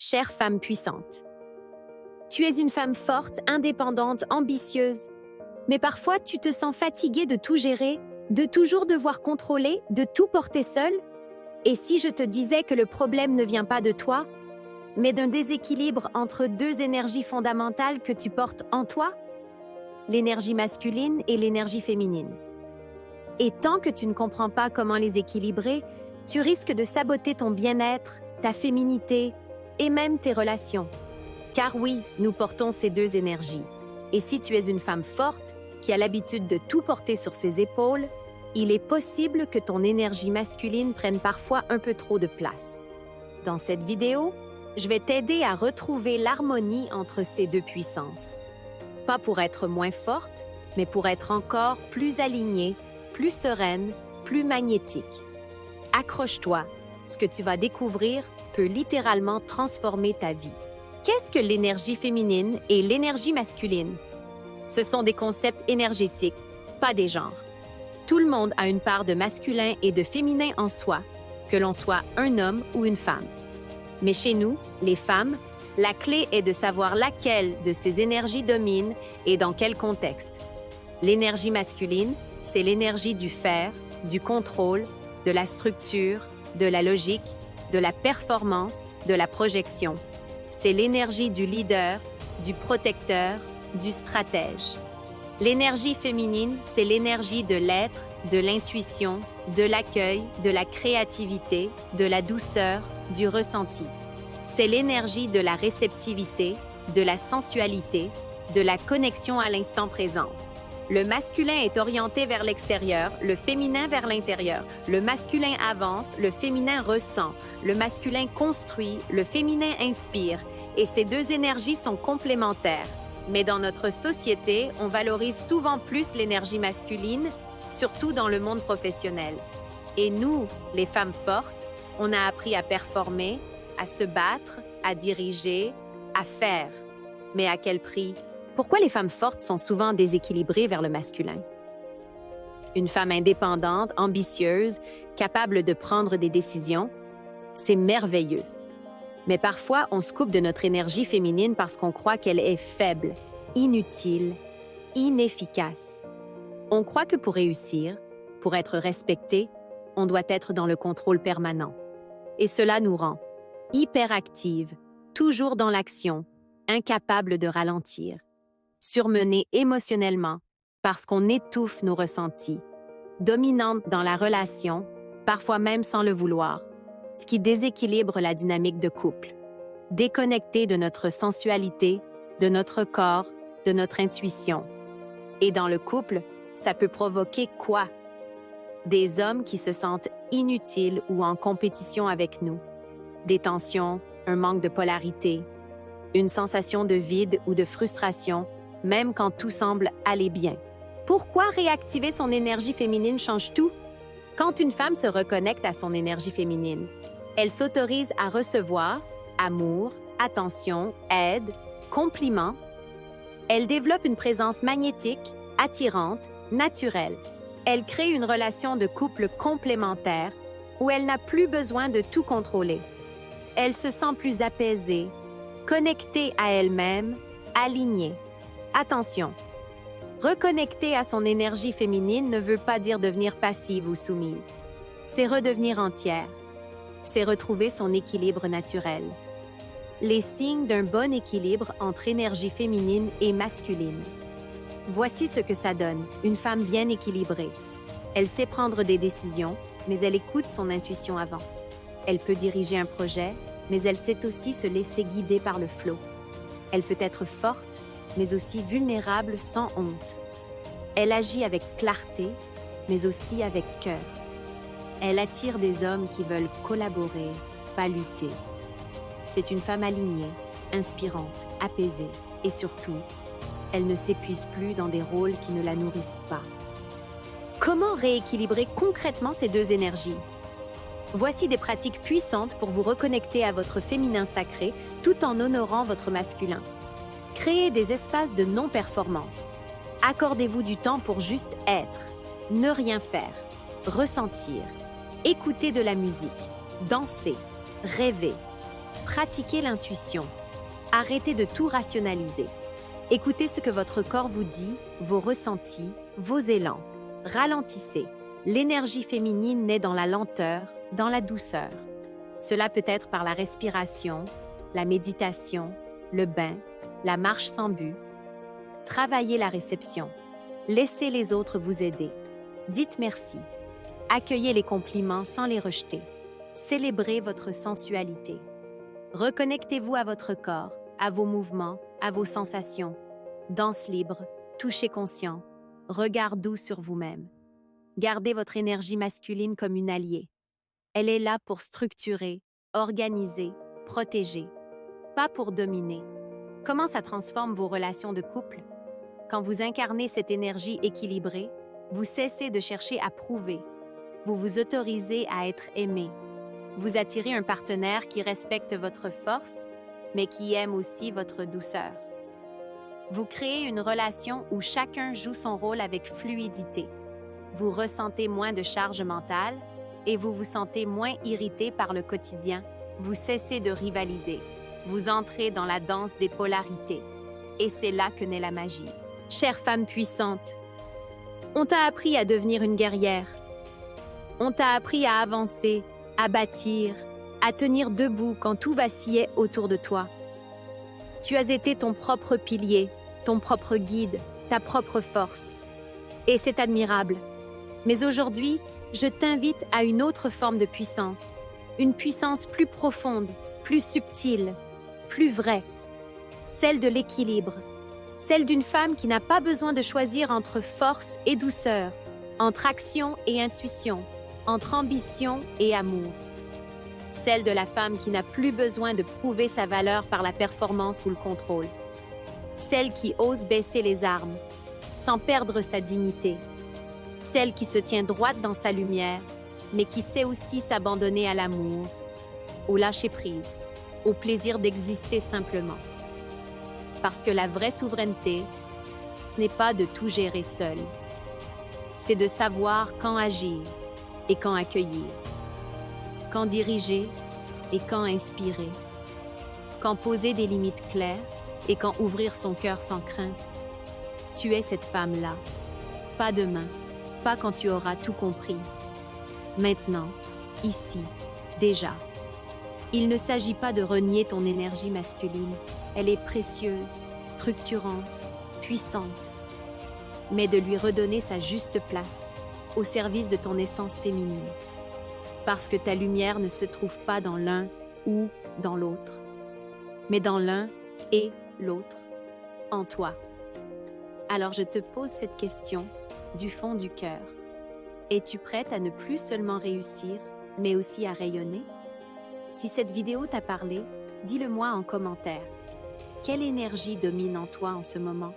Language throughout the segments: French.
chère femme puissante. Tu es une femme forte, indépendante, ambitieuse. Mais parfois, tu te sens fatiguée de tout gérer, de toujours devoir contrôler, de tout porter seule. Et si je te disais que le problème ne vient pas de toi, mais d'un déséquilibre entre deux énergies fondamentales que tu portes en toi, l'énergie masculine et l'énergie féminine. Et tant que tu ne comprends pas comment les équilibrer, tu risques de saboter ton bien-être, ta féminité et même tes relations. Car oui, nous portons ces deux énergies. Et si tu es une femme forte, qui a l'habitude de tout porter sur ses épaules, il est possible que ton énergie masculine prenne parfois un peu trop de place. Dans cette vidéo, je vais t'aider à retrouver l'harmonie entre ces deux puissances. Pas pour être moins forte, mais pour être encore plus alignée, plus sereine, plus magnétique. Accroche-toi, ce que tu vas découvrir peut littéralement transformer ta vie. Qu'est-ce que l'énergie féminine et l'énergie masculine? Ce sont des concepts énergétiques, pas des genres. Tout le monde a une part de masculin et de féminin en soi, que l'on soit un homme ou une femme. Mais chez nous, les femmes, la clé est de savoir laquelle de ces énergies domine et dans quel contexte. L'énergie masculine, c'est l'énergie du faire, du contrôle, de la structure, de la logique, de la performance, de la projection. C'est l'énergie du leader, du protecteur, du stratège. L'énergie féminine, c'est l'énergie de l'être, de l'intuition, de l'accueil, de la créativité, de la douceur, du ressenti. C'est l'énergie de la réceptivité, de la sensualité, de la connexion à l'instant présent. Le masculin est orienté vers l'extérieur, le féminin vers l'intérieur. Le masculin avance, le féminin ressent. Le masculin construit, le féminin inspire. Et ces deux énergies sont complémentaires. Mais dans notre société, on valorise souvent plus l'énergie masculine, surtout dans le monde professionnel. Et nous, les femmes fortes, on a appris à performer, à se battre, à diriger, à faire. Mais à quel prix? Pourquoi les femmes fortes sont souvent déséquilibrées vers le masculin? Une femme indépendante, ambitieuse, capable de prendre des décisions, c'est merveilleux. Mais parfois, on se coupe de notre énergie féminine parce qu'on croit qu'elle est faible, inutile, inefficace. On croit que pour réussir, pour être respecté, on doit être dans le contrôle permanent. Et cela nous rend hyperactives, toujours dans l'action, incapables de ralentir, surmenées émotionnellement parce qu'on étouffe nos ressentis, dominantes dans la relation, parfois même sans le vouloir, ce qui déséquilibre la dynamique de couple, déconnectées de notre sensualité, de notre corps, de notre intuition. Et dans le couple, ça peut provoquer quoi? Des hommes qui se sentent inutiles ou en compétition avec nous, des tensions, un manque de polarité, une sensation de vide ou de frustration, même quand tout semble aller bien. Pourquoi réactiver son énergie féminine change tout? Quand une femme se reconnecte à son énergie féminine, elle s'autorise à recevoir amour, attention, aide, compliments. Elle développe une présence magnétique, attirante, naturelle. Elle crée une relation de couple complémentaire où elle n'a plus besoin de tout contrôler. Elle se sent plus apaisée, connectée à elle-même, alignée. Attention, reconnecter à son énergie féminine ne veut pas dire devenir passive ou soumise. C'est redevenir entière. C'est retrouver son équilibre naturel. Les signes d'un bon équilibre entre énergie féminine et masculine. Voici ce que ça donne, une femme bien équilibrée. Elle sait prendre des décisions, mais elle écoute son intuition avant. Elle peut diriger un projet, mais elle sait aussi se laisser guider par le flot. Elle peut être forte, mais aussi vulnérable sans honte. Elle agit avec clarté, mais aussi avec cœur. Elle attire des hommes qui veulent collaborer, pas lutter. C'est une femme alignée, inspirante, apaisée et surtout, elle ne s'épuise plus dans des rôles qui ne la nourrissent pas. Comment rééquilibrer concrètement ces deux énergies? Voici des pratiques puissantes pour vous reconnecter à votre féminin sacré tout en honorant votre masculin. Créez des espaces de non-performance. Accordez-vous du temps pour juste être, ne rien faire, ressentir, écouter de la musique, danser, rêver. Pratiquez l'intuition. Arrêtez de tout rationaliser. Écoutez ce que votre corps vous dit, vos ressentis, vos élans. Ralentissez. L'énergie féminine naît dans la lenteur, dans la douceur. Cela peut être par la respiration, la méditation, le bain, la marche sans but. Travaillez la réception. Laissez les autres vous aider. Dites merci. Accueillez les compliments sans les rejeter. Célébrez votre sensualité. Reconnectez-vous à votre corps, à vos mouvements, à vos sensations. Danse libre, toucher conscient, regard doux sur vous-même. Gardez votre énergie masculine comme une alliée. Elle est là pour structurer, organiser, protéger, pas pour dominer. Comment ça transforme vos relations de couple? Quand vous incarnez cette énergie équilibrée, vous cessez de chercher à prouver. Vous vous autorisez à être aimé. Vous attirez un partenaire qui respecte votre force, mais qui aime aussi votre douceur. Vous créez une relation où chacun joue son rôle avec fluidité. Vous ressentez moins de charge mentale et vous vous sentez moins irrité par le quotidien. Vous cessez de rivaliser. Vous entrez dans la danse des polarités. Et c'est là que naît la magie. Chère femme puissante, on t'a appris à devenir une guerrière. On t'a appris à avancer, à bâtir, à tenir debout quand tout vacillait autour de toi. Tu as été ton propre pilier, ton propre guide, ta propre force. Et c'est admirable. Mais aujourd'hui, je t'invite à une autre forme de puissance. Une puissance plus profonde, plus subtile, plus vraie. Celle de l'équilibre. Celle d'une femme qui n'a pas besoin de choisir entre force et douceur, entre action et intuition, entre ambition et amour. Celle de la femme qui n'a plus besoin de prouver sa valeur par la performance ou le contrôle. Celle qui ose baisser les armes, sans perdre sa dignité. Celle qui se tient droite dans sa lumière, mais qui sait aussi s'abandonner à l'amour, au lâcher-prise, au plaisir d'exister simplement. Parce que la vraie souveraineté, ce n'est pas de tout gérer seul. C'est de savoir quand agir et quand accueillir, quand diriger et quand inspirer, quand poser des limites claires et quand ouvrir son cœur sans crainte. Tu es cette femme-là, pas demain, pas quand tu auras tout compris. Maintenant, ici, déjà. Il ne s'agit pas de renier ton énergie masculine, elle est précieuse, structurante, puissante, mais de lui redonner sa juste place, au service de ton essence féminine. Parce que ta lumière ne se trouve pas dans l'un ou dans l'autre, mais dans l'un et l'autre, en toi. Alors je te pose cette question du fond du cœur. Es-tu prête à ne plus seulement réussir, mais aussi à rayonner? Si cette vidéo t'a parlé, dis-le-moi en commentaire. Quelle énergie domine en toi en ce moment?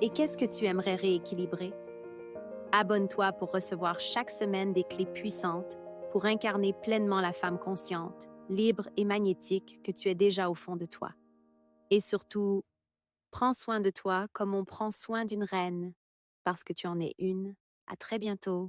Et qu'est-ce que tu aimerais rééquilibrer? Abonne-toi pour recevoir chaque semaine des clés puissantes pour incarner pleinement la femme consciente, libre et magnétique que tu es déjà au fond de toi. Et surtout, prends soin de toi comme on prend soin d'une reine, parce que tu en es une. À très bientôt.